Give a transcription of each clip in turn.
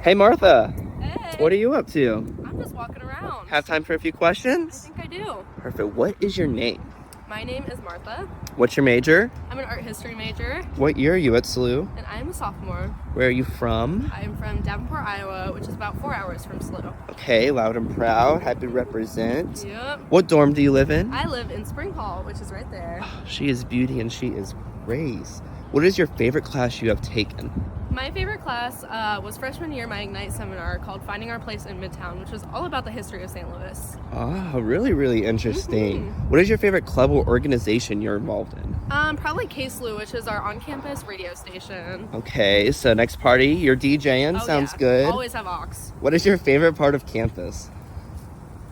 Hey Martha, Hey. what are you up to? I'm just walking around. Have time for a few I questions? think I do. Perfect. What is your name? My name is Martha. What's your major? I'm an art history major, What year are you at SLU? and I am a sophomore. Where are you from? I am from Davenport, Iowa, which is about 4 hours from SLU. Okay, loud and proud. Happy to represent. Yep. What dorm do you live in? I live in Spring Hall, which is right there. She is beauty and she is grace. What is your favorite class you have taken? My favorite class was freshman year, my Ignite seminar called Finding Our Place in Midtown, which was all about the history of St. Louis. Ah, really interesting. What is your favorite club or organization you're involved in? Probably KSLU, which is our on-campus radio station. Okay, so next party, you're DJing. Oh, Sounds yeah. good. Always have aux. What is your favorite part of campus?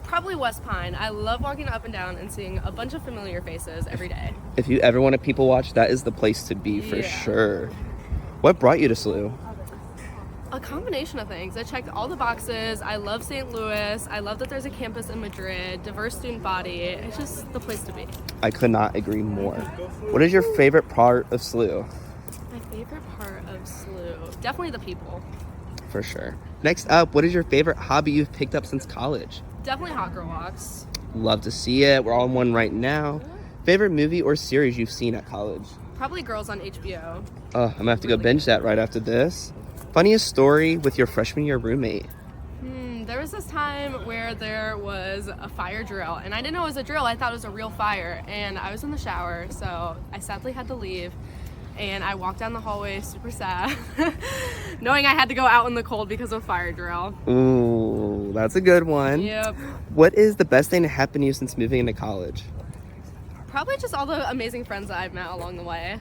Probably West Pine. I love walking up and down and seeing a bunch of familiar faces every day. If you ever want to people watch, that is the place to be for sure. What brought you to SLU? A combination of things. I checked all the boxes. I love St. Louis. I love that there's a campus in Madrid, diverse student body. It's just the place to be. I could not agree more. What is your favorite part of SLU? My favorite part of SLU? Definitely the people. For sure. Next up, what is your favorite hobby you've picked up since college? Definitely hot girl walks. Love to see it. We're all in one right now. Favorite movie or series you've seen at college? Probably Girls on HBO. I'm gonna have to go binge that right after this. Funniest story with your freshman year roommate? There was this time where there was a fire drill, and I didn't know it was a drill. I thought it was a real fire, and I was in the shower, so I sadly had to leave. And I walked down the hallway super sad, knowing I had to go out in the cold because of fire drill. Ooh, that's a good one. Yep. What is the best thing to happen to you since moving into college? Probably just all the amazing friends that I've met along the way.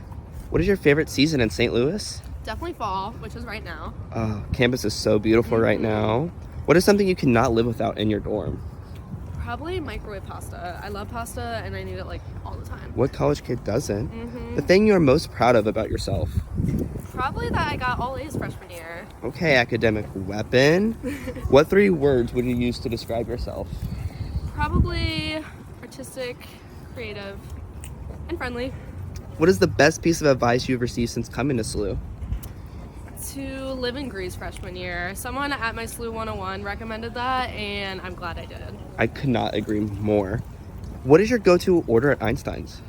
What is your favorite season in St. Louis? Definitely fall, which is right now. Campus is so beautiful right now. What is something you cannot live without in your dorm? Probably microwave pasta. I love pasta and I need it like all the time. What college kid doesn't? The thing you're most proud of about yourself? Probably that I got all A's freshman year. Okay, academic weapon. What 3 words would you use to describe yourself? Probably artistic, creative, and friendly. What is the best piece of advice you've received since coming to SLU? To live in Greece freshman year. Someone at my SLU 101 recommended that, and I'm glad I did. I could not agree more. What is your go-to order at Einstein's?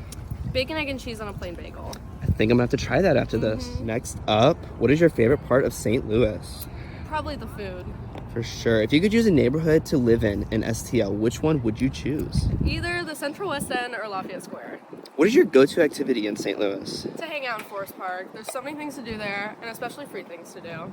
Bacon, egg, and cheese on a plain bagel. I think I'm gonna have to try that after this. Next up, what is your favorite part of St. Louis? Probably the food. For sure. If you could choose a neighborhood to live in STL, which one would you choose? Either the Central West End or Lafayette Square. What is your go-to activity in St. Louis? To hang out in Forest Park. There's so many things to do there, and especially free things to do.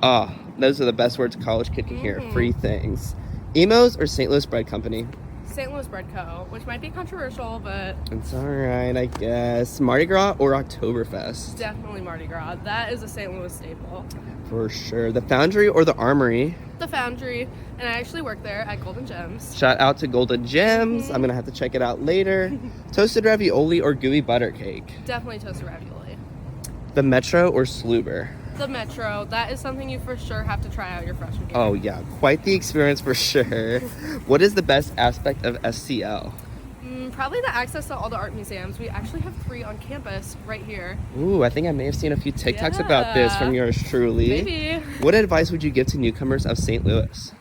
Those are the best words a college kid can hear. Free things. Emos or St. Louis Bread Company? St. Louis Bread Co., which might be controversial, but It's alright, I guess. Mardi Gras or Oktoberfest? definitely Mardi Gras. That is a St. Louis staple. For sure. The Foundry or the Armory? The Foundry, and I actually work there at Golden Gems. Shout out to Golden Gems. I'm gonna have to check it out later. Toasted ravioli or gooey butter cake? Definitely toasted ravioli. The Metro or Sluber? The Metro, that is something you for sure have to try out your freshman year. Oh yeah, quite the experience for sure. What is the best aspect of SCL? Probably the access to all the art museums. We actually have 3 on campus right here. Ooh, I think I may have seen a few TikToks about this from yours truly. Maybe. What advice would you give to newcomers of St. Louis?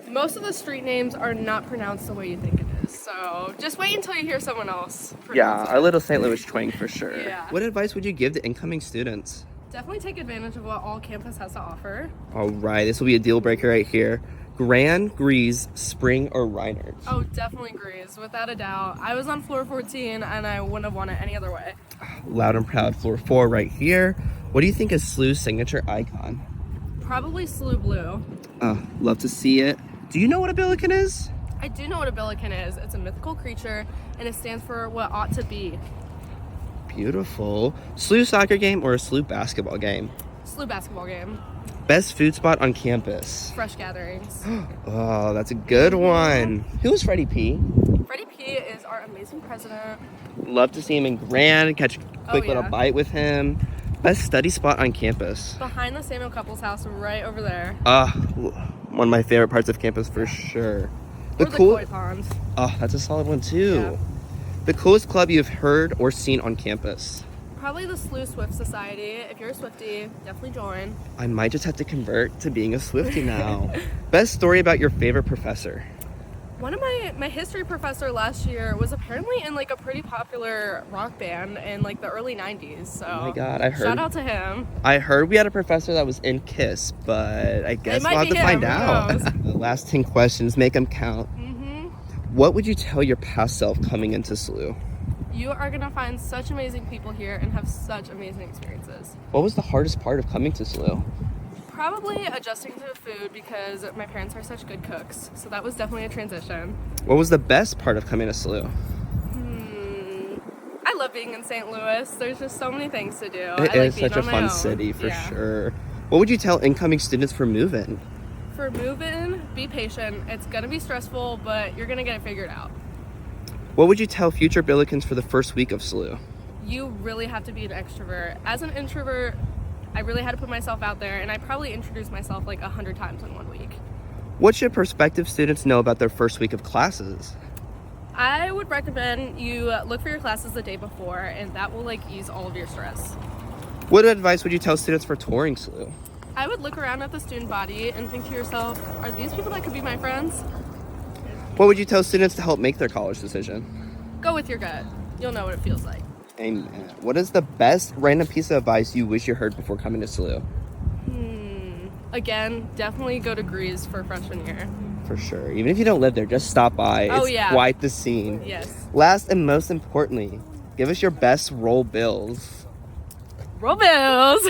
Most of the street names are not pronounced the way you think it is, so just wait until you hear someone else pronounce Yeah, it. our little St. Louis twang for sure. Yeah. What advice would you give to incoming students? Definitely take advantage of what all campus has to offer. All right, this will be a deal breaker right here. Grand, Grease, Spring, or Reinhardt? Oh, definitely Grease, without a doubt. I was on floor 14 and I wouldn't have won it any other way. Loud and proud, floor 4 right here. What do you think is SLU's signature icon? Probably SLU Blue. Love to see it. Do you know what a Billiken is? I do know what a Billiken is. It's a mythical creature and it stands for what ought to be. Beautiful. SLU soccer game or a SLU basketball game? SLU basketball game. Best food spot on campus? Fresh Gatherings. Oh, that's a good one. Who is Freddie P? Freddie P is our amazing president. Love to see him in Grand, catch a quick little bite with him. Best study spot on campus? Behind the Samuel couple's house, right over there. One of my favorite parts of campus for sure. Or the koi pond. Oh, that's a solid one too. Yeah. The coolest club you've heard or seen on campus? Probably the SLU Swift Society. If you're a Swiftie, definitely join. I might just have to convert to being a Swiftie now. Best story about your favorite professor? One of my history professor last year was apparently in like a pretty popular rock band in like the early 90s. So Oh my God, I heard. shout out to him. I heard we had a professor that was in KISS, but I guess we'll have to find out. The last 10 questions, make them count. What would you tell your past self coming into SLU? You are gonna find such amazing people here and have such amazing experiences. What was the hardest part of coming to SLU? Probably adjusting to the food because my parents are such good cooks. So that was definitely a transition. What was the best part of coming to SLU? I love being in St. Louis. There's just so many things to do. It is such a fun city for sure. What would you tell incoming students for move-in? For move-in, be patient. It's gonna be stressful, but you're gonna get it figured out. What would you tell future Billikens for the first week of SLU? You really have to be an extrovert. As an introvert, I really had to put myself out there, and I probably introduced myself like 100 times in 1 week. What should prospective students know about their first week of classes? I would recommend you look for your classes the day before, and that will like ease all of your stress. What advice would you tell students for touring SLU? I would look around at the student body and think to yourself, are these people that could be my friends? What would you tell students to help make their college decision? Go with your gut. You'll know what it feels like. Amen. What is the best random piece of advice you wish you heard before coming to SLU? Again, definitely go to Grease for freshman year. For sure. Even if you don't live there, just stop by. Oh, It's yeah. quite the scene. Yes. Last and most importantly, give us your best roll bills. Roll bills!